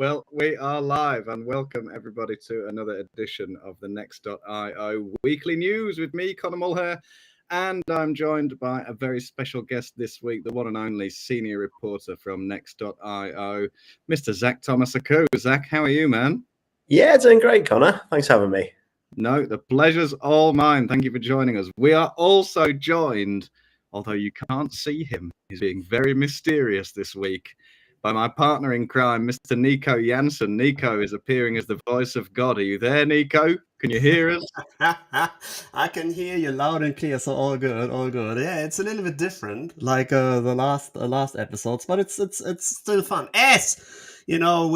Well, we are live and welcome everybody to another edition of the Next.io weekly news with me, Conor Mulher. And I'm joined by a very special guest this week, the one and only senior reporter from Next.io, Mr. Zach Thomas-Aku. Zach, how are you, man? Yeah, doing great, Connor. Thanks for having me. No, the pleasure's all mine. Thank you for joining us. We are also joined, although you can't see him, he's being very mysterious this week, by my partner in crime, Mr. Nico Jansen. Nico is appearing as the voice of God. Are you there, Nico? Can you hear us? I can hear you loud and clear, so all good, all good. Yeah, it's a little bit different, like the last episodes, but it's still fun. You know,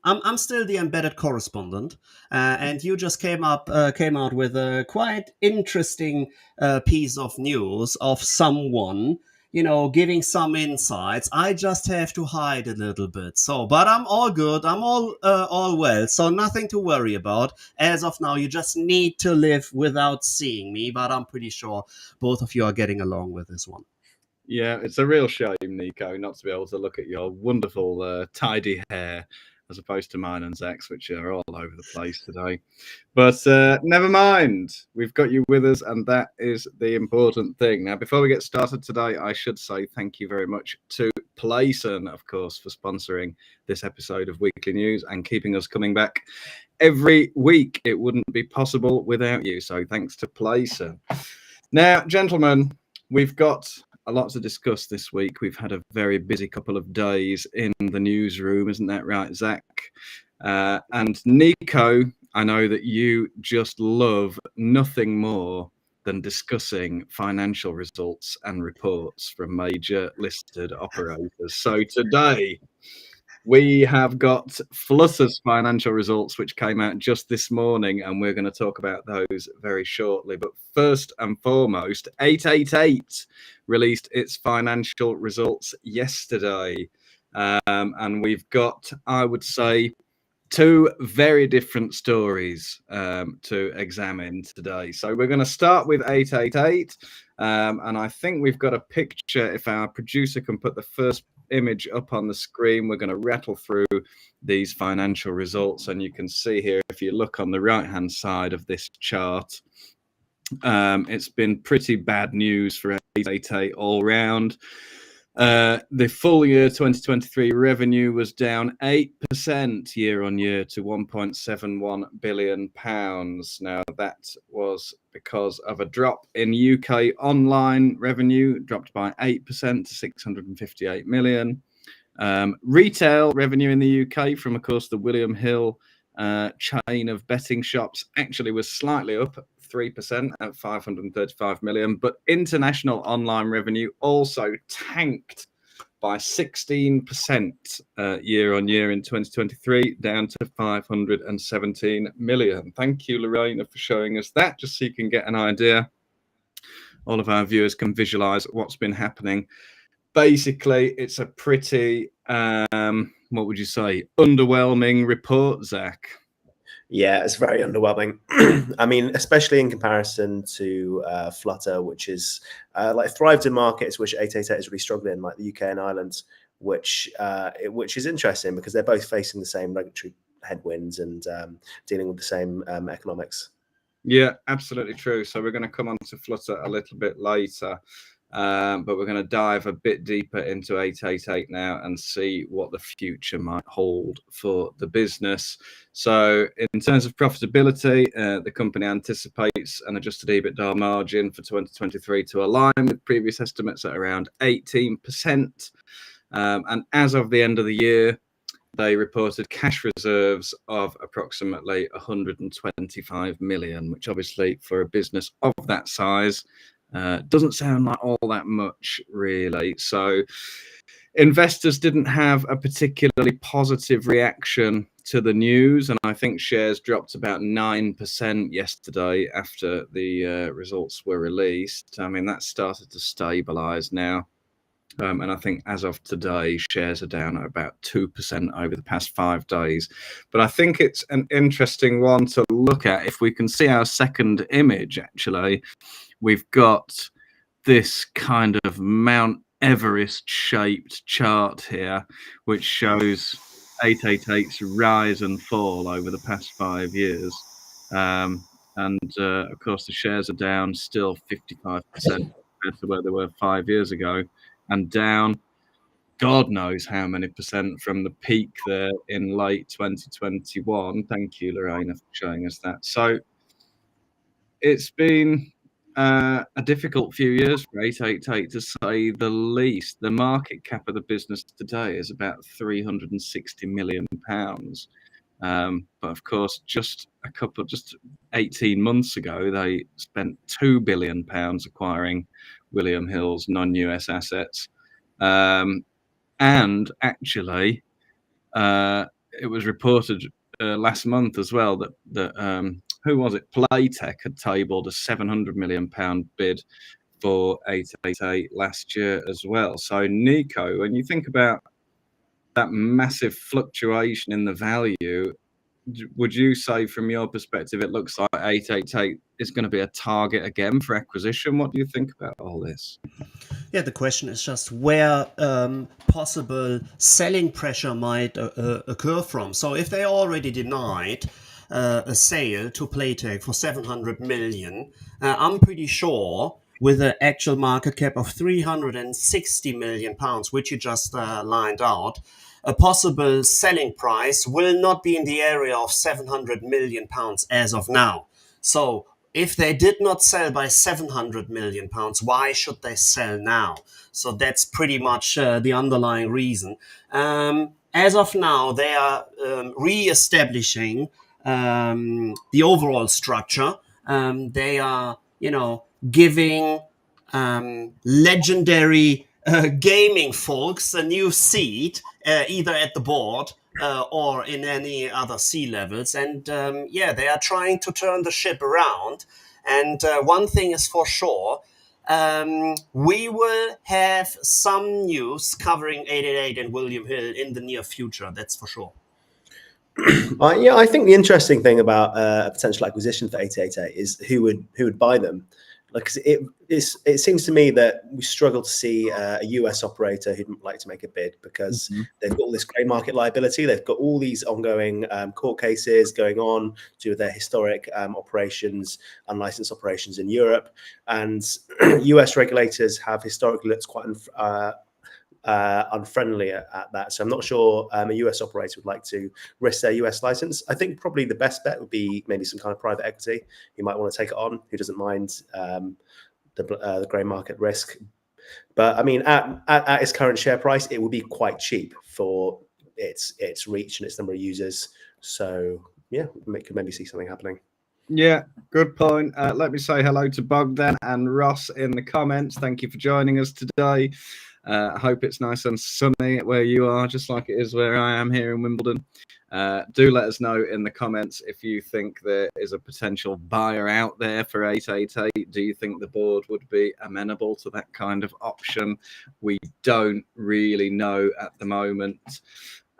I'm still the embedded correspondent, and you just came out with a quite interesting piece of news of someone, you know, giving some insights. I just have to hide a little bit. So, but I'm all good. I'm all well. So nothing to worry about. As of now, you just need to live without seeing me. But I'm pretty sure both of you are getting along with this one. Yeah, it's a real shame, Nico, not to be able to look at your wonderful tidy hair as opposed to mine and Zach's, which are all over the place today. But never mind. We've got you with us, and that is the important thing. Now, before we get started today, I should say thank you very much to Playson, of course, for sponsoring this episode of Weekly News and keeping us coming back every week. It wouldn't be possible without you. So thanks to Playson. Now, gentlemen, we've got a lot to discuss this week. We've had a very busy couple of days in the newsroom, isn't that right, Zach? And Nico, I know that you just love nothing more than discussing financial results and reports from major listed operators. So today we have got Flutter's financial results, which came out just this morning, and we're going to talk about those very shortly. But first and foremost, 888 released its financial results yesterday. And we've got, I would say, two very different stories to examine today. So we're going to start with 888. And I think we've got a picture. If our producer can put the first image up on the screen, we're going to rattle through these financial results. And you can see here, if you look on the right-hand side of this chart, it's been pretty bad news for 888 all round. The full year 2023 revenue was down 8% year on year to £1.71 billion. Now, that was because of a drop in UK online revenue, dropped by 8% to 658 million. Retail revenue in the UK from, of course, the William Hill chain of betting shops actually was slightly up 3% at 535 million, but international online revenue also tanked by 16% year on year in 2023, down to 517 million. Thank you, Lorena, for showing us that, just so you can get an idea. All of our viewers can visualize what's been happening. Basically, it's a pretty, what would you say, underwhelming report, Zach. Yeah, it's very underwhelming. I mean, especially in comparison to Flutter, which is like thrived in markets which 888 is really struggling in, like the UK and Ireland, which is interesting because they're both facing the same regulatory headwinds and dealing with the same economics. Yeah, absolutely true. So we're going to come on to Flutter a little bit later. But we're going to dive a bit deeper into 888 now and see what the future might hold for the business. So in terms of profitability, the company anticipates an adjusted EBITDA margin for 2023 to align with previous estimates at around 18%. And as of the end of the year, they reported cash reserves of approximately 125 million, which obviously for a business of that size doesn't sound like all that much, really. So investors didn't have a particularly positive reaction to the news, and I think shares dropped about 9% yesterday after the results were released. I mean, that started to stabilize now. And I think as of today, shares are down at about 2% over the past 5 days. But I think it's an interesting one to look at. If we can see our second image, actually, we've got this kind of Mount Everest shaped chart here, which shows 888's rise and fall over the past 5 years. Of course, the shares are down still 55% compared to where they were 5 years ago, and down God knows how many percent from the peak there in late 2021. Thank you, Lorena, for showing us that. So it's been a difficult few years for 888, to say the least. The market cap of the business today is about £360 million. But of course, just 18 months ago, they spent £2 billion acquiring William Hill's non-US assets. And actually, it was reported last month as well that who was it? Playtech had tabled a £700 million bid for 888 last year as well. So, Nico, when you think about that massive fluctuation in the value, would you say, from your perspective, it looks like 888 is going to be a target again for acquisition? What do you think about all this? Yeah, the question is just where possible selling pressure might occur from. So if they already denied a sale to Playtech for 700 million, I'm pretty sure with an actual market cap of 360 million pounds, which you just lined out, a possible selling price will not be in the area of 700 million pounds as of now. So if they did not sell by 700 million pounds, why should they sell now? So that's pretty much the underlying reason. As of now, they are re-establishing the overall structure. They are, giving legendary gaming folks a new seat, either at the board or in any other C-levels. And they are trying to turn the ship around. And one thing is for sure, we will have some news covering 888 and William Hill in the near future. That's for sure. I think the interesting thing about a potential acquisition for 888 is who would buy them. Like, it seems to me that we struggle to see a US operator who'd like to make a bid, because they've got all this grey market liability. They've got all these ongoing court cases going on to do with their historic operations, unlicensed operations in Europe. And US regulators have historically looked quite unfriendly at that. So I'm not sure a US operator would like to risk their US license. I think probably the best bet would be maybe some kind of private equity who might want to take it on, who doesn't mind the grey market risk. But I mean, at its current share price, it would be quite cheap for its reach and its number of users. So yeah, we could maybe see something happening. Yeah, good point. Let me say hello to Bogdan and Ross in the comments. Thank you for joining us today. I hope it's nice and sunny where you are, just like it is where I am here in Wimbledon. Do let us know in the comments if you think there is a potential buyer out there for 888. Do you think the board would be amenable to that kind of option? We don't really know at the moment.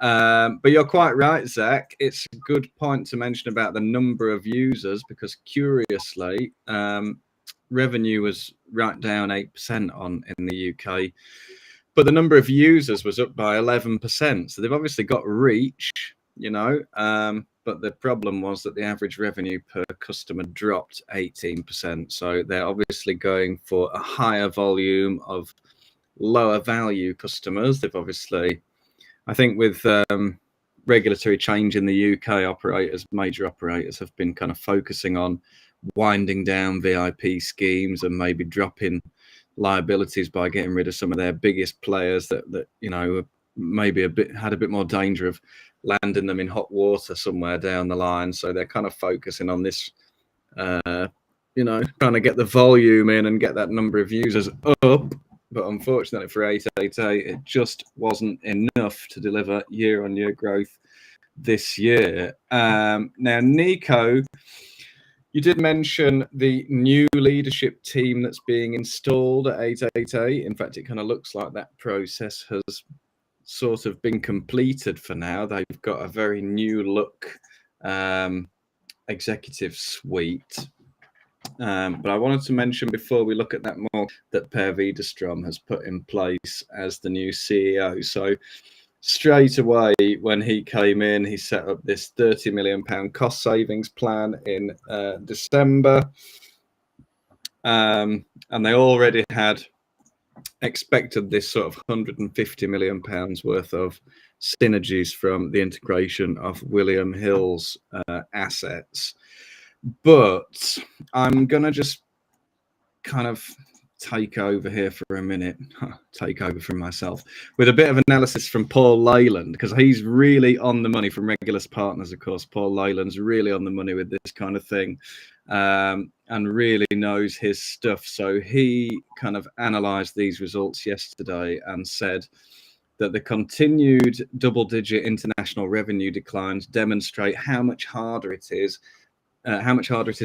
But you're quite right, Zach. It's a good point to mention about the number of users, because curiously, revenue was right down 8% in the UK, but the number of users was up by 11%. So they've obviously got reach, but the problem was that the average revenue per customer dropped 18%. So they're obviously going for a higher volume of lower value customers. They've obviously, I think, with regulatory change in the UK, major operators have been kind of focusing on winding down VIP schemes and maybe dropping liabilities by getting rid of some of their biggest players that maybe had a bit more danger of landing them in hot water somewhere down the line. So they're kind of focusing on this, trying to get the volume in and get that number of users up. But unfortunately for 888, it just wasn't enough to deliver year-on-year growth this year. Now, Nico, you did mention the new leadership team that's being installed at 888. In fact, it kind of looks like that process has sort of been completed for now. They've got a very new look executive suite. But I wanted to mention before we look at that more that Per Widerstrom has put in place as the new CEO. So straight away when he came in, he set up this £30 million cost savings plan in December. And they already had expected this sort of £150 million worth of synergies from the integration of William Hill's assets. But I'm going to just kind of take over here for a minute, take over from myself, with a bit of analysis from Paul Leyland, because he's really on the money from Regulus Partners, of course. Paul Leyland's really on the money with this kind of thing, and really knows his stuff. So he kind of analysed these results yesterday and said that the continued double-digit international revenue declines demonstrate how much harder it is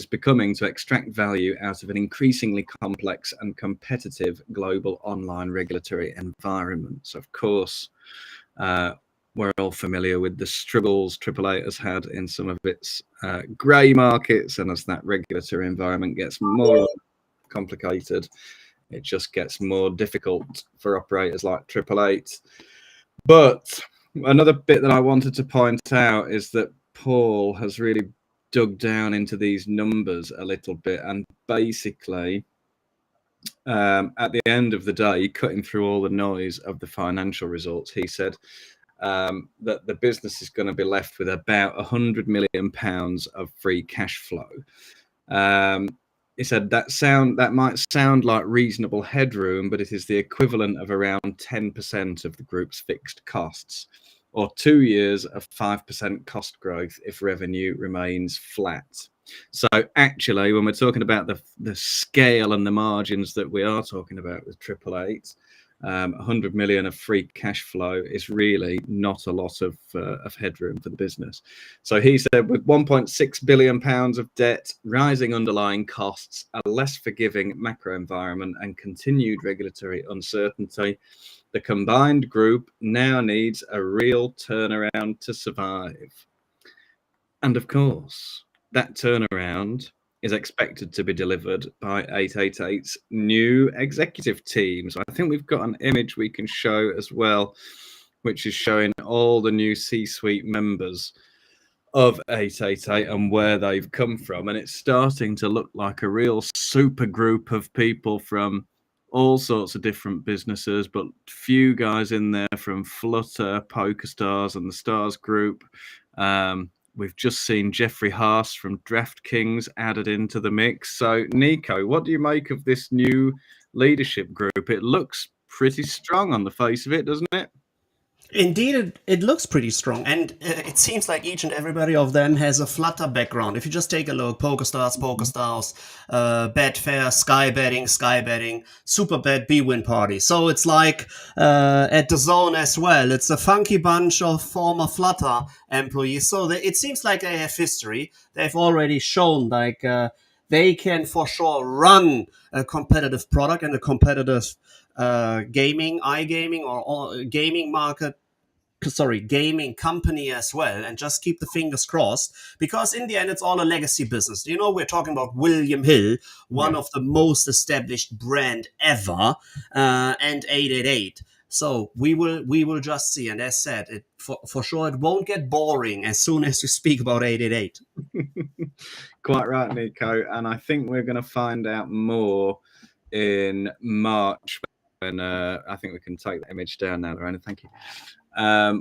becoming to extract value out of an increasingly complex and competitive global online regulatory environment. So, of course, we're all familiar with the struggles AAA has had in some of its grey markets, and as that regulatory environment gets more complicated, it just gets more difficult for operators like 888. But another bit that I wanted to point out is that Paul has really dug down into these numbers a little bit, and basically at the end of the day, cutting through all the noise of the financial results, he said that the business is going to be left with about £100 million of free cash flow. He said that might sound like reasonable headroom, but it is the equivalent of around 10% of the group's fixed costs, or 2 years of 5% cost growth if revenue remains flat. So actually, when we're talking about the scale and the margins that we are talking about with 888, 100 million of free cash flow is really not a lot of headroom for the business. So he said, with 1.6 billion pounds of debt, rising underlying costs, a less forgiving macro environment, and continued regulatory uncertainty, the combined group now needs a real turnaround to survive. And of course, that turnaround is expected to be delivered by 888's new executive team. So I think we've got an image we can show as well, which is showing all the new C-suite members of 888 and where they've come from. And it's starting to look like a real super group of people from all sorts of different businesses, but few guys in there from Flutter, PokerStars, and the Stars Group. We've just seen Jeffrey Haas from DraftKings added into the mix. So, Nico, what do you make of this new leadership group? It looks pretty strong on the face of it, doesn't it? Indeed, it looks pretty strong, and it seems like each and everybody of them has a Flutter background. If you just take a look, PokerStars, Betfair, Sky Betting, Superbet, B-Win Party. So it's like at the Zone as well. It's a funky bunch of former Flutter employees. So it seems like they have history. They've already shown like they can for sure run a competitive product and a competitive gaming, iGaming or gaming market. Gaming company as well, and just keep the fingers crossed, because in the end it's all a legacy business. You know, we're talking about William Hill, one of the most established brand ever, and 888. So we will just see, and as said, it for sure it won't get boring as soon as you speak about 888. Quite right, Nico, and I think we're going to find out more in March when I think we can take the image down now, Lorena. Thank you.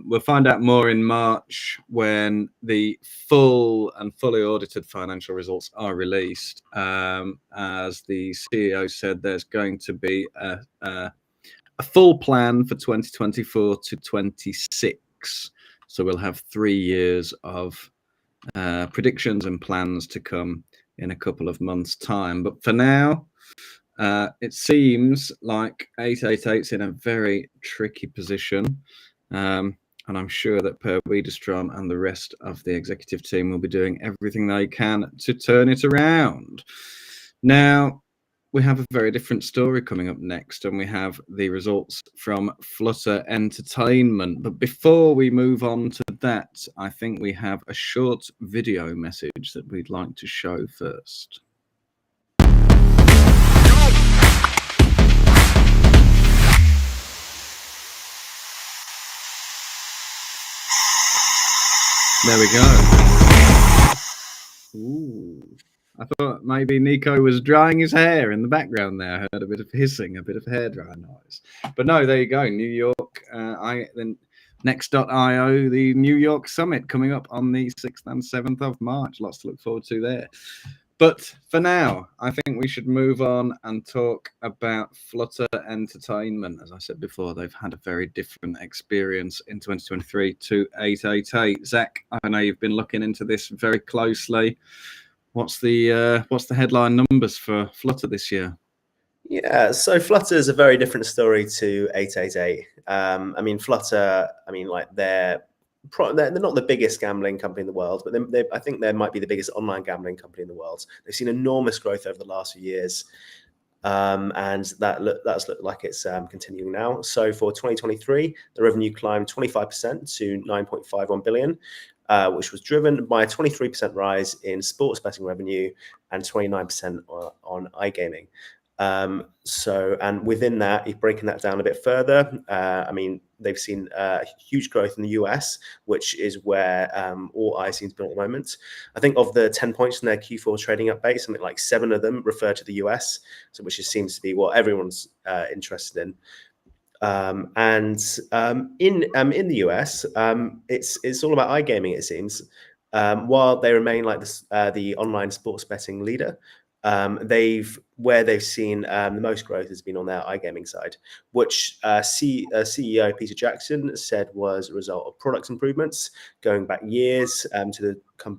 We'll find out more in March when the fully audited financial results are released. As the CEO said, there's going to be a full plan for 2024 to 26. So we'll have 3 years of predictions and plans to come in a couple of months' time. But for now, it seems like 888's in a very tricky position. And I'm sure that Per Widerstrom and the rest of the executive team will be doing everything they can to turn it around. Now, we have a very different story coming up next, and we have the results from Flutter Entertainment. But before we move on to that, I think we have a short video message that we'd like to show first. There we go. Ooh. I thought maybe Nico was drying his hair in the background there. I heard a bit of hissing, a bit of hair dryer noise. But no, there you go. New York. Then Next.io, the New York Summit coming up on the 6th and 7th of March. Lots to look forward to there. But for now, I think we should move on and talk about Flutter Entertainment. As I said before, they've had a very different experience in 2023 to 888. Zach, I know you've been looking into this very closely. What's the headline numbers for Flutter this year? Yeah, so Flutter is a very different story to 888. I mean, Flutter, like they're not the biggest gambling company in the world, but I think they might be the biggest online gambling company in the world. They've seen enormous growth over the last few years, and that's looked like it's continuing now. So for 2023, the revenue climbed 25% to 9.51 billion, which was driven by a 23% rise in sports betting revenue and 29% on iGaming. And within that, if breaking that down a bit further, they've seen huge growth in the US, which is where all eyes seem to be at the moment. I think of the 10 points in their Q4 trading update, something like 7 of them refer to the US, so which just seems to be what everyone's interested in. In the US, it's all about iGaming, it seems. While they remain like the online sports betting leader, they've seen the most growth has been on their iGaming side, which CEO Peter Jackson said was a result of product improvements going back years to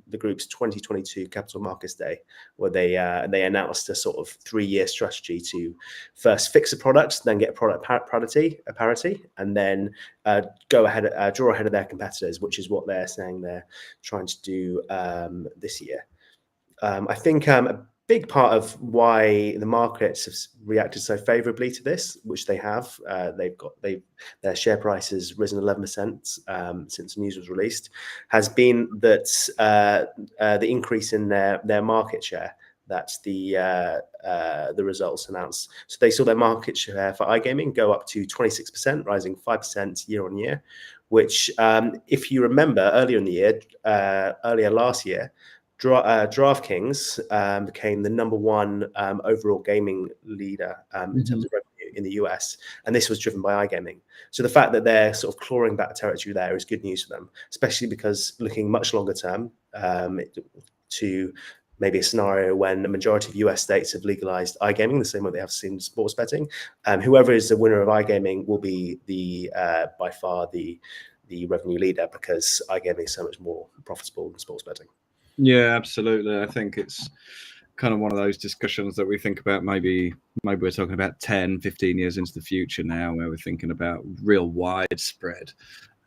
the group's 2022 Capital Markets Day, where they announced a sort of 3-year strategy to first fix a product, then get product parity, and then draw ahead of their competitors, which is what they're saying they're trying to do this year. I think a big part of why the markets have reacted so favorably to this, which they have, their share price has risen 11% since the news was released, has been that the increase in their market share. That's the results announced. So they saw their market share for iGaming go up to 26%, rising 5% year on year, which, if you remember earlier last year, DraftKings became the number one overall gaming leader in terms of revenue in the US, and this was driven by iGaming. So the fact that they're sort of clawing back territory there is good news for them, especially because looking much longer term to maybe a scenario when the majority of US states have legalized iGaming the same way they have seen sports betting. Whoever is the winner of iGaming will be by far the revenue leader, because iGaming is so much more profitable than sports betting. Yeah, absolutely. I think it's kind of one of those discussions that we think about maybe we're talking about 10, 15 years into the future now, where we're thinking about real widespread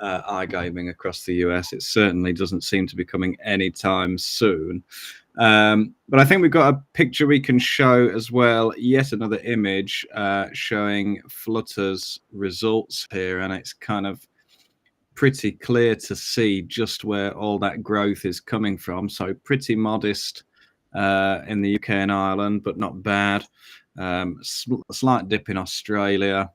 iGaming across the US. It certainly doesn't seem to be coming anytime soon. But I think we've got a picture we can show as well, yet another image showing Flutter's results here, and it's kind of pretty clear to see just where all that growth is coming from. So pretty modest in the UK and Ireland, but not bad. Slight dip in Australia,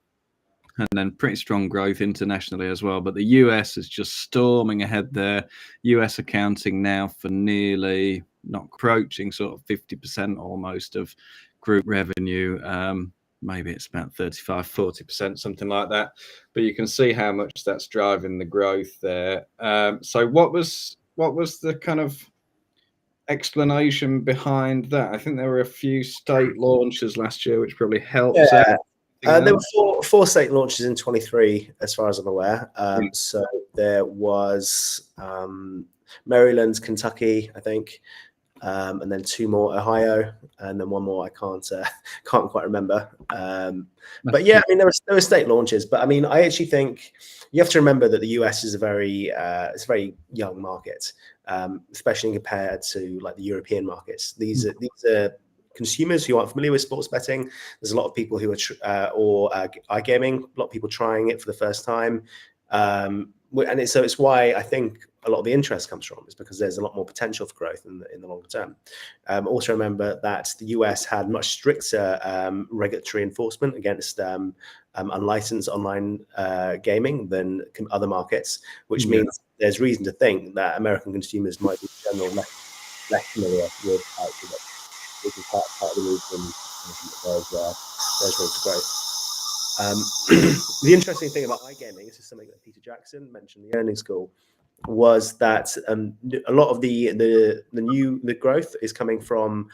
and then pretty strong growth internationally as well. But the US is just storming ahead there. US accounting now for nearly, not approaching, sort of 50% almost of group revenue. Maybe it's about 35, 40%, something like that. But you can see how much that's driving the growth there. So what was the kind of explanation behind that? I think there were a few state launches last year, which probably helped. Yeah. There were four state launches in 23, as far as I'm aware. So there was Maryland, Kentucky, I think, and then 2 more, Ohio, and then 1 more I can't quite remember. But yeah, I mean, there were state launches, but I mean, I actually think you have to remember that the US is it's a very young market, especially compared to like the European markets. These are consumers who aren't familiar with sports betting. There's a lot of people who are or iGaming, a lot of people trying it for the first time. So it's why I think a lot of the interest comes from, is because there's a lot more potential for growth in the longer term. Also remember that the US had much stricter regulatory enforcement against unlicensed online gaming than other markets, which means there's reason to think that American consumers might be in general less familiar with which is part of the reason there's room for growth. The interesting thing about iGaming, this is something that Peter Jackson mentioned in the earnings call, was that a lot of the growth is coming from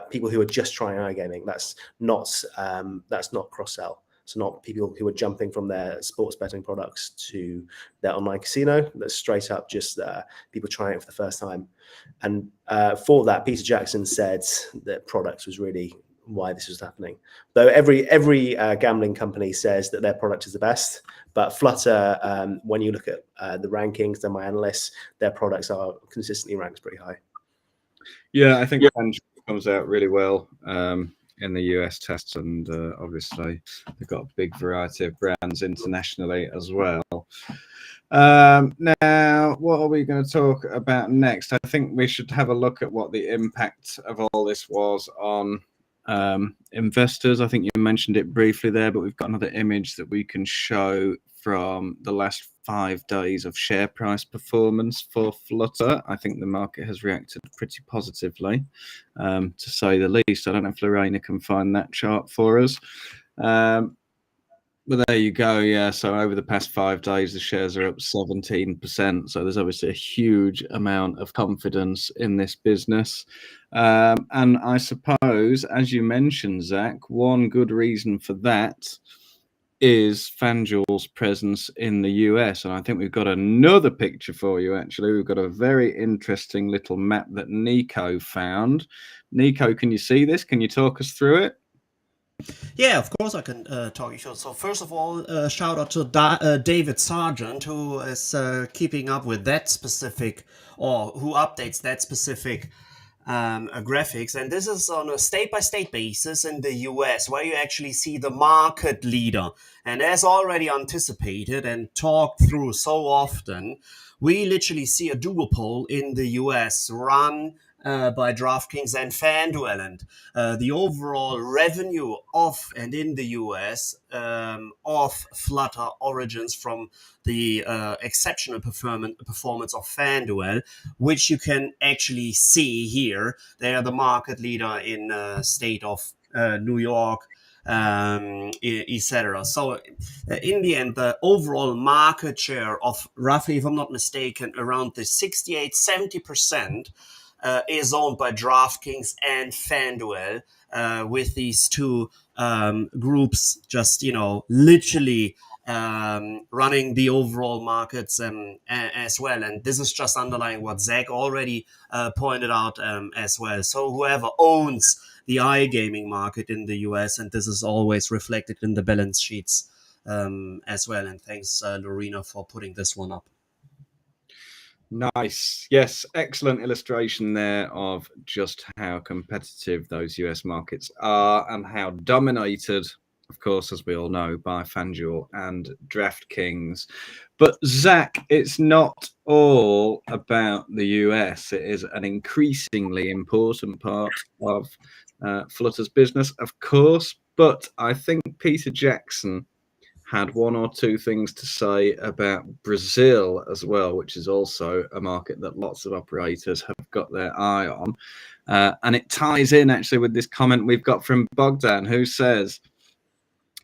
people who are just trying iGaming. That's not cross-sell. So not people who are jumping from their sports betting products to their online casino. That's straight up just people trying it for the first time. And for that, Peter Jackson said that products was really why this was happening. Though every gambling company says that their product is the best, but Flutter, when you look at the rankings, then my analysts, their products are consistently ranked pretty high. Yeah, I think FanDuel comes out really well in the US tests, and obviously they've got a big variety of brands internationally as well. Now, what are we going to talk about next? I think we should have a look at what the impact of all this was on investors. I think you mentioned it briefly there, but we've got another image that we can show from the last 5 days of share price performance for Flutter. I think the market has reacted pretty positively, to say the least. I don't know if Lorena can find that chart for us. But there you go. Yeah. So over the past 5 days, the shares are up 17%. So there's obviously a huge amount of confidence in this business. And I suppose, as you mentioned, Zach, one good reason for that is FanDuel's presence in the US. And I think we've got another picture for you, actually. We've got a very interesting little map that Nico found. Nico, can you see this? Can you talk us through it? Yeah, of course I can talk you through. So first of all, shout out to David Sargent, who is keeping up with that specific, or who updates that specific graphics. And this is on a state-by-state basis in the US, where you actually see the market leader. And as already anticipated and talked through so often, we literally see a duopoly in the US run by DraftKings and FanDuel, and the overall revenue of and in the US of Flutter origins from the exceptional performance of FanDuel, which you can actually see here. They are the market leader in state of New York, etc. So in the end, the overall market share of roughly, if I'm not mistaken, around the 68-70% is owned by DraftKings and FanDuel, with these two groups just, literally running the overall markets as well. And this is just underlying what Zach already pointed out as well. So whoever owns the iGaming market in the US, and this is always reflected in the balance sheets as well. And thanks, Lorena, for putting this one up. Nice. Yes, excellent illustration there of just how competitive those US markets are and how dominated, of course, as we all know, by FanDuel and DraftKings. But Zach, it's not all about the US. It is an increasingly important part of Flutter's business, of course. But I think Peter Jackson had 1 or 2 things to say about Brazil as well, which is also a market that lots of operators have got their eye on. And it ties in actually with this comment we've got from Bogdan, who says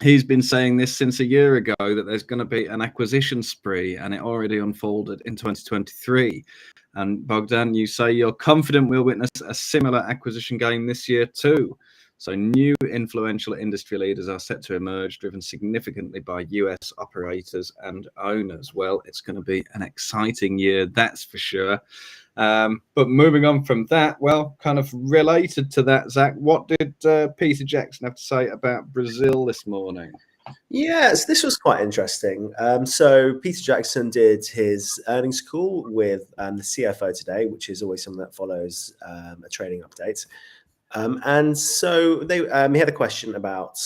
he's been saying this since a year ago, that there's going to be an acquisition spree, and it already unfolded in 2023. And Bogdan, you say you're confident we'll witness a similar acquisition game this year too. So new influential industry leaders are set to emerge, driven significantly by US operators and owners. Well, it's going to be an exciting year, that's for sure. But moving on from that, well, kind of related to that, Zach, what did Peter Jackson have to say about Brazil this morning? Yes, this was quite interesting. So Peter Jackson did his earnings call with the CFO today, which is always something that follows a trading update. And so he had a question about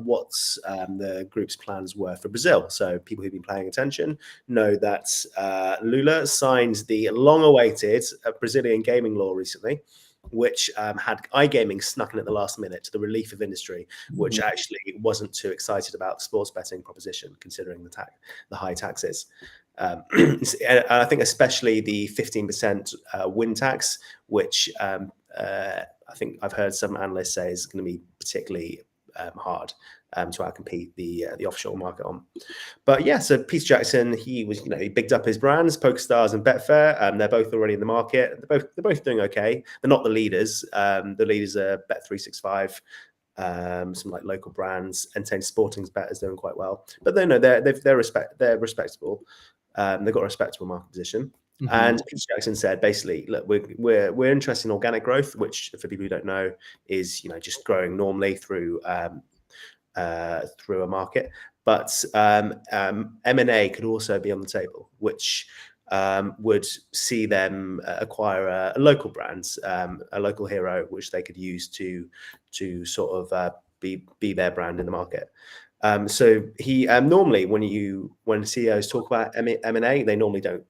what the group's plans were for Brazil. So people who've been paying attention know that Lula signed the long-awaited Brazilian gaming law recently, which had iGaming snuck in at the last minute to the relief of industry, which actually wasn't too excited about the sports betting proposition, considering the high taxes. And I think especially the 15% win tax, which I think I've heard some analysts say is going to be particularly hard to outcompete the offshore market on. But yeah, so Peter Jackson, he bigged up his brands, PokerStars and Betfair. They're both already in the market. They're both doing okay. They're not the leaders. The leaders are Bet365. Some like local brands. Entain Sporting's Bet is doing quite well, but they're respectable. They've got a respectable market position. Mm-hmm. And Peter Jackson said basically, look, we're interested in organic growth, which for people who don't know is just growing normally through a market. But M&A could also be on the table, which would see them acquire a local brand, a local hero, which they could use to sort of be their brand in the market. So he normally when CEOs talk about M&A, they normally don't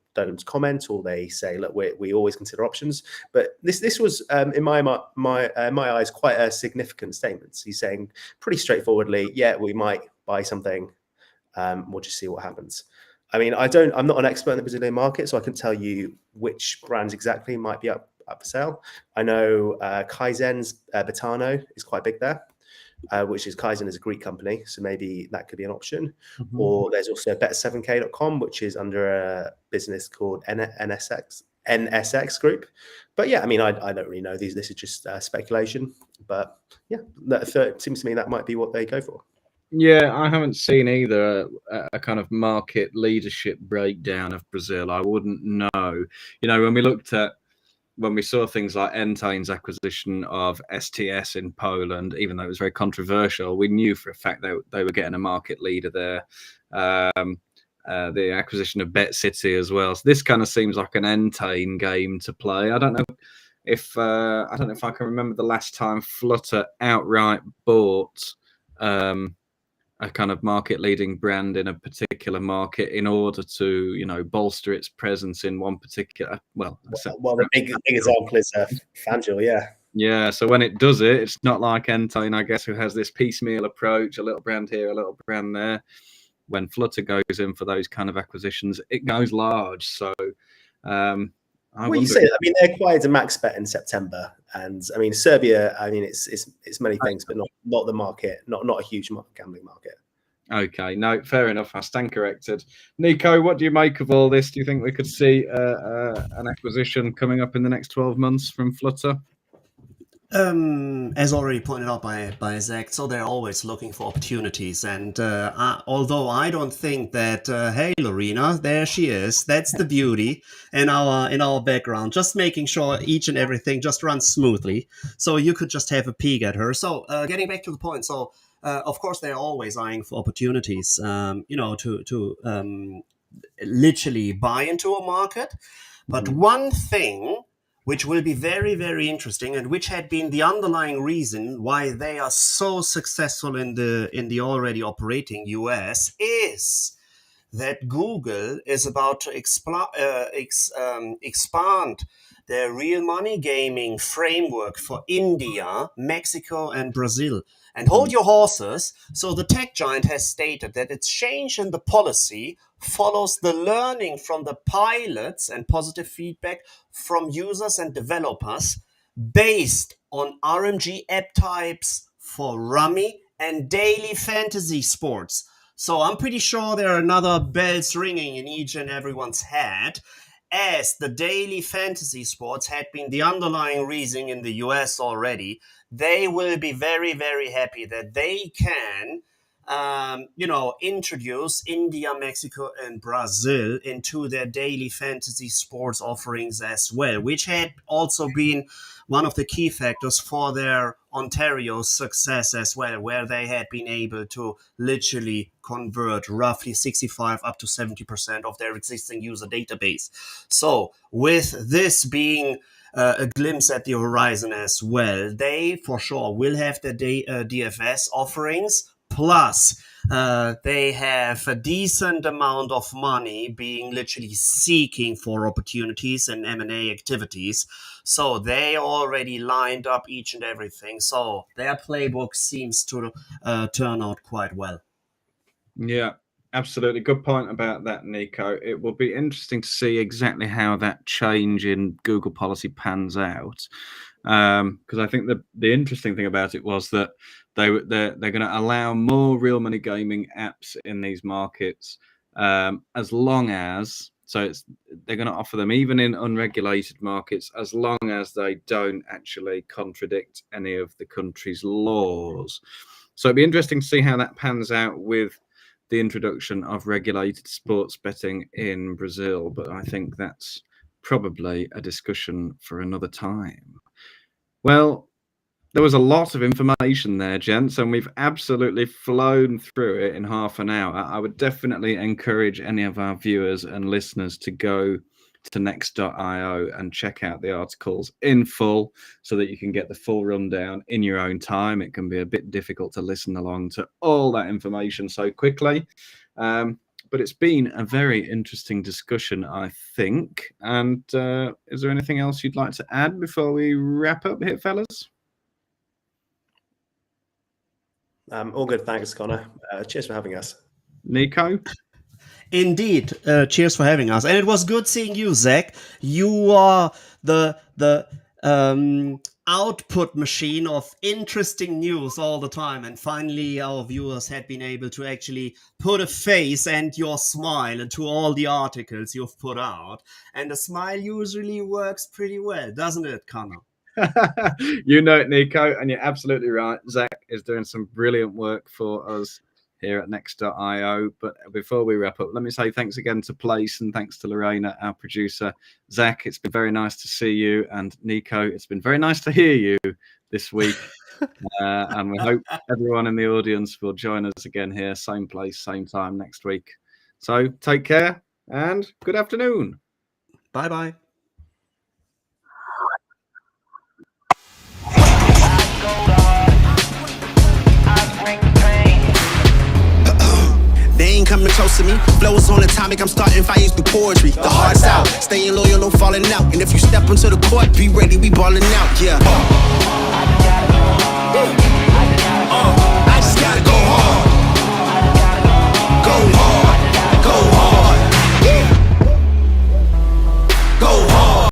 comment, or they say, look, we always consider options. But this was in my eyes quite a significant statement. He's saying pretty straightforwardly, yeah, we might buy something. We'll just see what happens. I mean, I'm not an expert in the Brazilian market, so I can tell you which brands exactly might be up for sale. I know Kaizen's Betano is quite big there. Which is Kaizen is a Greek company, so maybe that could be an option. Mm-hmm. Or there's also bet7k.com, which is under a business called NSX Group. But yeah, I mean, I don't really know these. This is just speculation. But yeah, it seems to me that might be what they go for. Yeah, I haven't seen either a kind of market leadership breakdown of Brazil. I wouldn't know. When we saw things like Entain's acquisition of STS in Poland, even though it was very controversial, we knew for a fact they were getting a market leader there. The acquisition of Bet City as well. So this kind of seems like an Entain game to play. I don't know if I can remember the last time Flutter outright bought a kind of market-leading brand in a particular market in order to, bolster its presence in one particular. Well, the big example is FanDuel, yeah. Yeah, so when it does it, it's not like Entain, I guess, who has this piecemeal approach, a little brand here, a little brand there. When Flutter goes in for those kind of acquisitions, it goes large. So, you say that? I mean, they acquired a MaxBet in September, and I mean, Serbia. I mean, it's many things, but not the market, not a huge gambling market. Okay, no, fair enough. I stand corrected. Nico, what do you make of all this? Do you think we could see an acquisition coming up in the next 12 months from Flutter? As already pointed out by Zach, so they're always looking for opportunities. And although I don't think that, hey, Lorena, there she is. That's the beauty in our background, just making sure each and everything just runs smoothly. So you could just have a peek at her. So getting back to the point. So of course, they're always eyeing for opportunities, to literally buy into a market. But one thing which will be very, very interesting, and which had been the underlying reason why they are so successful in the already operating US, is that Google is about to expand their real money gaming framework for India, Mexico, and Brazil. And hold your horses. So the tech giant has stated that its change in the policy follows the learning from the pilots and positive feedback from users and developers based on RMG app types for Rummy and daily fantasy sports. So I'm pretty sure there are another bells ringing in each and everyone's head, as the daily fantasy sports had been the underlying reason in the US already. They will be very, very happy that they can, introduce India, Mexico, and Brazil into their daily fantasy sports offerings as well, which had also been one of the key factors for their Ontario success as well, where they had been able to literally convert roughly 65 up to 70% of their existing user database. So with this being a glimpse at the horizon as well. They for sure will have their DFS offerings, plus they have a decent amount of money being literally seeking for opportunities and M&A activities. So they already lined up each and everything. So their playbook seems to turn out quite well. Yeah, absolutely. Good point about that, Nico. It will be interesting to see exactly how that change in Google policy pans out. Because I think the interesting thing about it was that they're going to allow more real money gaming apps in these markets, as long as they're going to offer them even in unregulated markets, as long as they don't actually contradict any of the country's laws. So it'd be interesting to see how that pans out with the introduction of regulated sports betting in Brazil, but I think that's probably a discussion for another time. Well, there was a lot of information there, gents, and we've absolutely flown through it in half an hour. I would definitely encourage any of our viewers and listeners to go to next.io and check out the articles in full so that you can get the full rundown in your own time. It can be a bit difficult to listen along to all that information so quickly. But it's been a very interesting discussion, I think. And is there anything else you'd like to add before we wrap up here, fellas? All good. Thanks, Connor. Cheers for having us. Nico? Indeed. Cheers for having us. And it was good seeing you, Zach. You are the output machine of interesting news all the time. And finally, our viewers had been able to actually put a face and your smile into all the articles you've put out. And the smile usually works pretty well, doesn't it, Connor? You know it, Nico, and you're absolutely right. Zach is doing some brilliant work for us here at next.io. But before we wrap up, let me say thanks again to Place and thanks to Lorena, our producer. Zach, it's been very nice to see you, and Nico, it's been very nice to hear you this week. And we hope everyone in the audience will join us again here, same place, same time next week. So take care and good afternoon. Bye-bye. They ain't coming close to me. Flows on atomic, I'm starting fires through poetry. The heart's out, staying loyal, no falling out. And if you step into the court, be ready, we balling out, yeah.